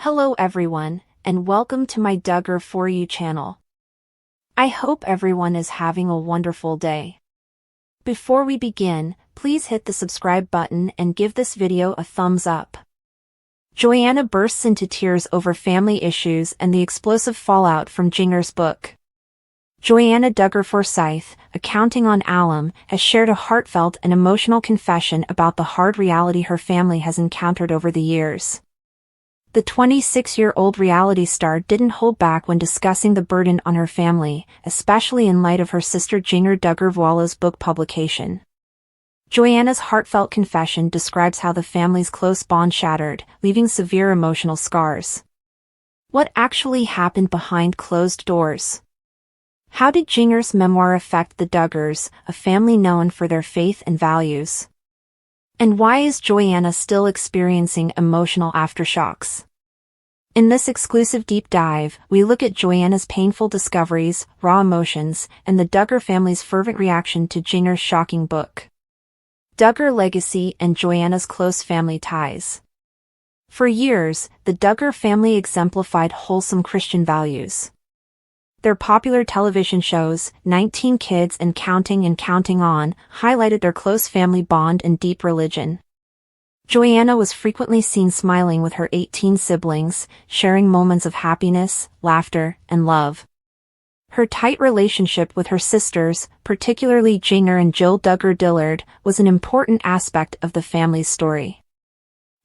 Hello everyone, and welcome to my Duggar For You channel. I hope everyone is having a wonderful day. Before we begin, please hit the subscribe button and give this video a thumbs up. Joanna bursts into tears over family issues and the explosive fallout from Jinger's book. Joanna Duggar Forsyth, accounting on alum, has shared a heartfelt and emotional confession about the hard reality her family has encountered over the years. The 26-year-old reality star didn't hold back when discussing the burden on her family, especially in light of her sister Jinger Duggar book publication. Joanna's heartfelt confession describes how the family's close bond shattered, leaving severe emotional scars. What actually happened behind closed doors? How did Jinger's memoir affect the Duggars, a family known for their faith and values? And why is Joanna still experiencing emotional aftershocks? In this exclusive deep dive, we look at Joanna's painful discoveries, raw emotions, and the Duggar family's fervent reaction to Jinger's shocking book. Duggar legacy and Joanna's close family ties. For years, the Duggar family exemplified wholesome Christian values. Their popular television shows, 19 Kids and Counting On, highlighted their close family bond and deep religion. Joanna was frequently seen smiling with her 18 siblings, sharing moments of happiness, laughter, and love. Her tight relationship with her sisters, particularly Jinger and Jill Duggar Dillard, was an important aspect of the family's story.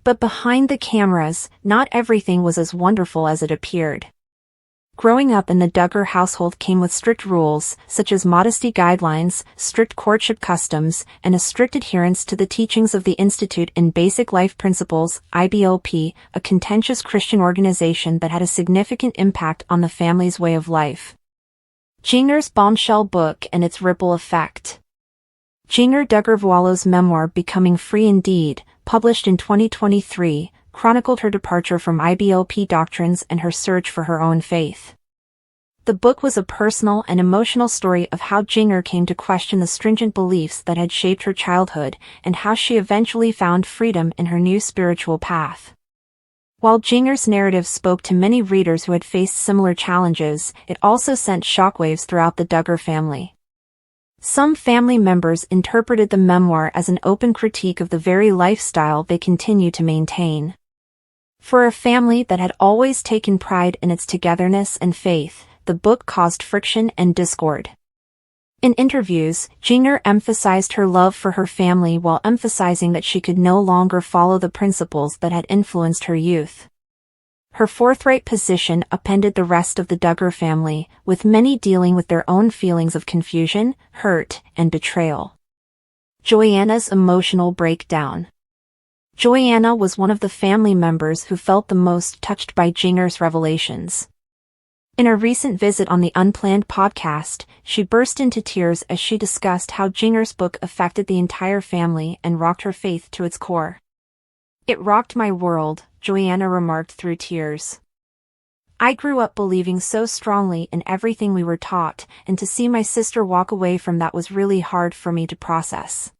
But behind the cameras, not everything was as wonderful as it appeared. Growing up in the Duggar household came with strict rules, such as modesty guidelines, strict courtship customs, and a strict adherence to the teachings of the Institute in Basic Life Principles, IBLP, a contentious Christian organization that had a significant impact on the family's way of life. Jinger's bombshell book and its ripple effect. Jinger Duggar memoir Becoming Free Indeed, published in 2023, chronicled her departure from IBLP doctrines and her search for her own faith. The book was a personal and emotional story of how Jinger came to question the stringent beliefs that had shaped her childhood and how she eventually found freedom in her new spiritual path. While Jinger's narrative spoke to many readers who had faced similar challenges, it also sent shockwaves throughout the Duggar family. Some family members interpreted the memoir as an open critique of the very lifestyle they continue to maintain. For a family that had always taken pride in its togetherness and faith, the book caused friction and discord. In interviews, Jinger emphasized her love for her family while emphasizing that she could no longer follow the principles that had influenced her youth. Her forthright position upended the rest of the Duggar family, with many dealing with their own feelings of confusion, hurt, and betrayal. Joanna's emotional breakdown. Joanna was one of the family members who felt the most touched by Jinger's revelations. In a recent visit on the Unplanned podcast, she burst into tears as she discussed how Jinger's book affected the entire family and rocked her faith to its core. "It rocked my world," Joanna remarked through tears. "I grew up believing so strongly in everything we were taught, and to see my sister walk away from that was really hard for me to process."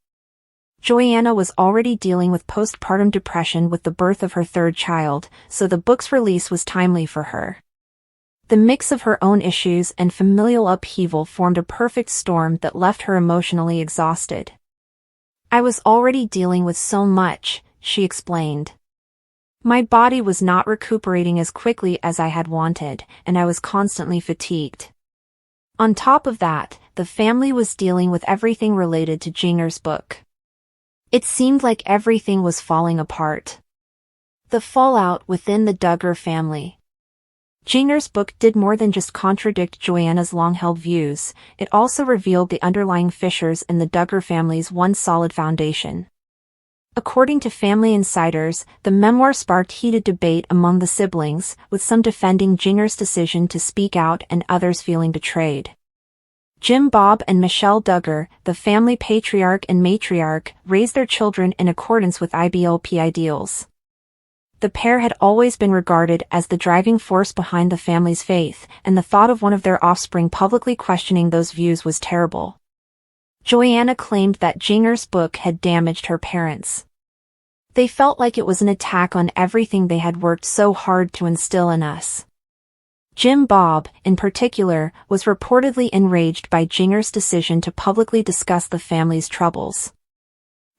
Joanna was already dealing with postpartum depression with the birth of her third child, so the book's release was timely for her. The mix of her own issues and familial upheaval formed a perfect storm that left her emotionally exhausted. "I was already dealing with so much," she explained. "My body was not recuperating as quickly as I had wanted, and I was constantly fatigued. On top of that, the family was dealing with everything related to Jinger's book. It seemed like everything was falling apart." The fallout within the Duggar family. Jinger's book did more than just contradict Joanna's long-held views, it also revealed the underlying fissures in the Duggar family's once solid foundation. According to family insiders, the memoir sparked heated debate among the siblings, with some defending Jinger's decision to speak out and others feeling betrayed. Jim Bob and Michelle Duggar, the family patriarch and matriarch, raised their children in accordance with IBLP ideals. The pair had always been regarded as the driving force behind the family's faith, and the thought of one of their offspring publicly questioning those views was terrible. Joanna claimed that Jinger's book had damaged her parents. They felt like it was an attack on everything they had worked so hard to instill in us. Jim Bob, in particular, was reportedly enraged by Jinger's decision to publicly discuss the family's troubles.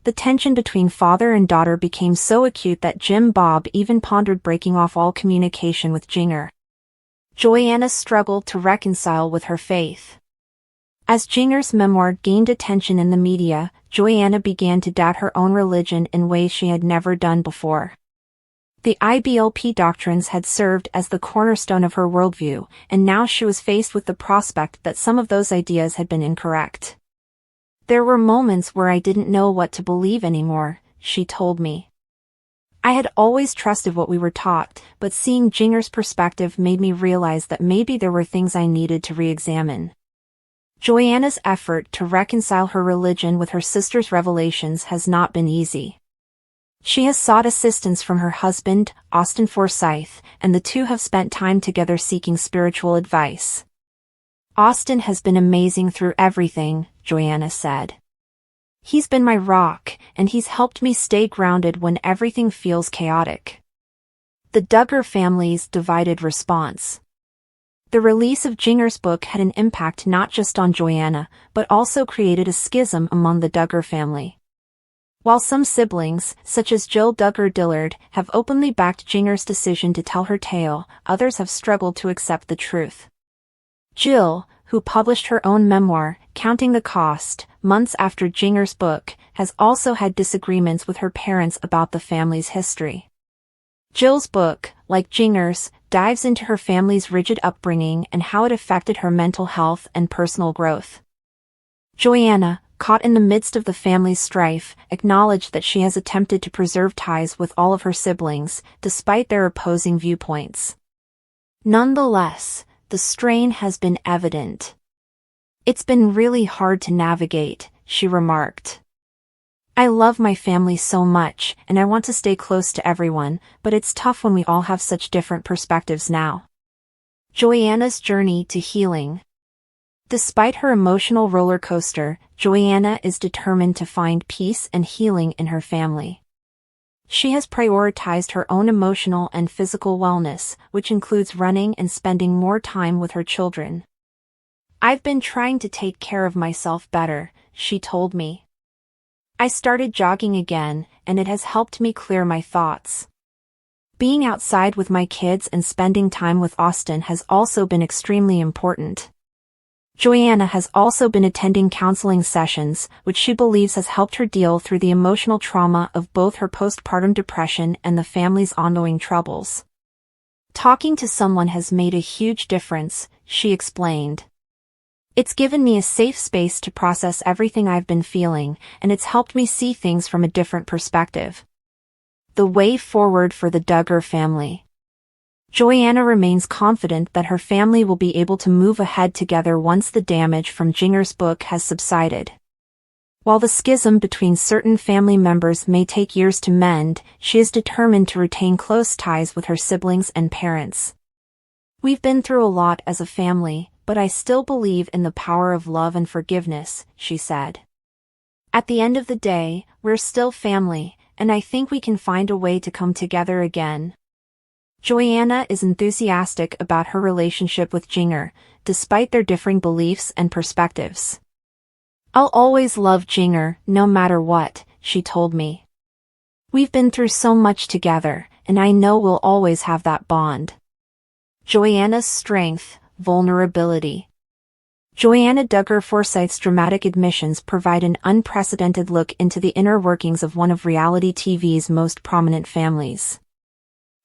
The tension between father and daughter became so acute that Jim Bob even pondered breaking off all communication with Jinger. Joanna struggled to reconcile with her faith. As Jinger's memoir gained attention in the media, Joanna began to doubt her own religion in ways she had never done before. The IBLP doctrines had served as the cornerstone of her worldview, and now she was faced with the prospect that some of those ideas had been incorrect. There were moments where I didn't know what to believe anymore, she told me. I had always trusted what we were taught, but seeing Jinger's perspective made me realize that maybe there were things I needed to re-examine. Joanna's effort to reconcile her religion with her sister's revelations has not been easy. She has sought assistance from her husband, Austin Forsyth, and the two have spent time together seeking spiritual advice. Austin has been amazing through everything, Joanna said. He's been my rock, and he's helped me stay grounded when everything feels chaotic. The Duggar family's divided response. The release of Jinger's book had an impact not just on Joanna, but also created a schism among the Duggar family. While some siblings, such as Jill Duggar-Dillard, have openly backed Jinger's decision to tell her tale, others have struggled to accept the truth. Jill, who published her own memoir, Counting the Cost, months after Jinger's book, has also had disagreements with her parents about the family's history. Jill's book, like Jinger's, dives into her family's rigid upbringing and how it affected her mental health and personal growth. Joanna, caught in the midst of the family's strife, acknowledged that she has attempted to preserve ties with all of her siblings, despite their opposing viewpoints. Nonetheless, the strain has been evident. It's been really hard to navigate, she remarked. I love my family so much, and I want to stay close to everyone, but it's tough when we all have such different perspectives now. Joanna's journey to healing. Despite her emotional roller coaster, Joanna is determined to find peace and healing in her family. She has prioritized her own emotional and physical wellness, which includes running and spending more time with her children. I've been trying to take care of myself better, she told me. I started jogging again, and it has helped me clear my thoughts. Being outside with my kids and spending time with Austin has also been extremely important. Joanna has also been attending counseling sessions, which she believes has helped her deal through the emotional trauma of both her postpartum depression and the family's ongoing troubles. Talking to someone has made a huge difference, she explained. It's given me a safe space to process everything I've been feeling, and it's helped me see things from a different perspective. The way forward for the Duggar family. Joanna remains confident that her family will be able to move ahead together once the damage from Jinger's book has subsided. While the schism between certain family members may take years to mend, she is determined to retain close ties with her siblings and parents. We've been through a lot as a family, but I still believe in the power of love and forgiveness, she said. At the end of the day, we're still family, and I think we can find a way to come together again. Joanna is enthusiastic about her relationship with Jinger, despite their differing beliefs and perspectives. I'll always love Jinger, no matter what, she told me. We've been through so much together, and I know we'll always have that bond. Joanna's strength, vulnerability. Joanna Duggar Forsyth's dramatic admissions provide an unprecedented look into the inner workings of one of reality TV's most prominent families.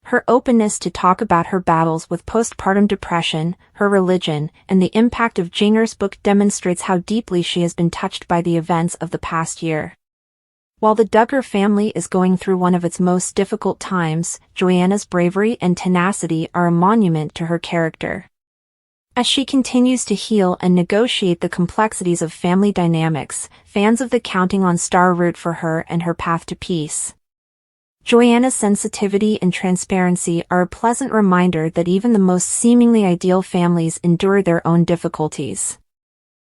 Her openness to talk about her battles with postpartum depression, her religion, and the impact of Jinger's book demonstrates how deeply she has been touched by the events of the past year. While the Duggar family is going through one of its most difficult times, Joanna's bravery and tenacity are a monument to her character. As she continues to heal and negotiate the complexities of family dynamics, fans of the Counting on Star root for her and her path to peace. Joanna's sensitivity and transparency are a pleasant reminder that even the most seemingly ideal families endure their own difficulties.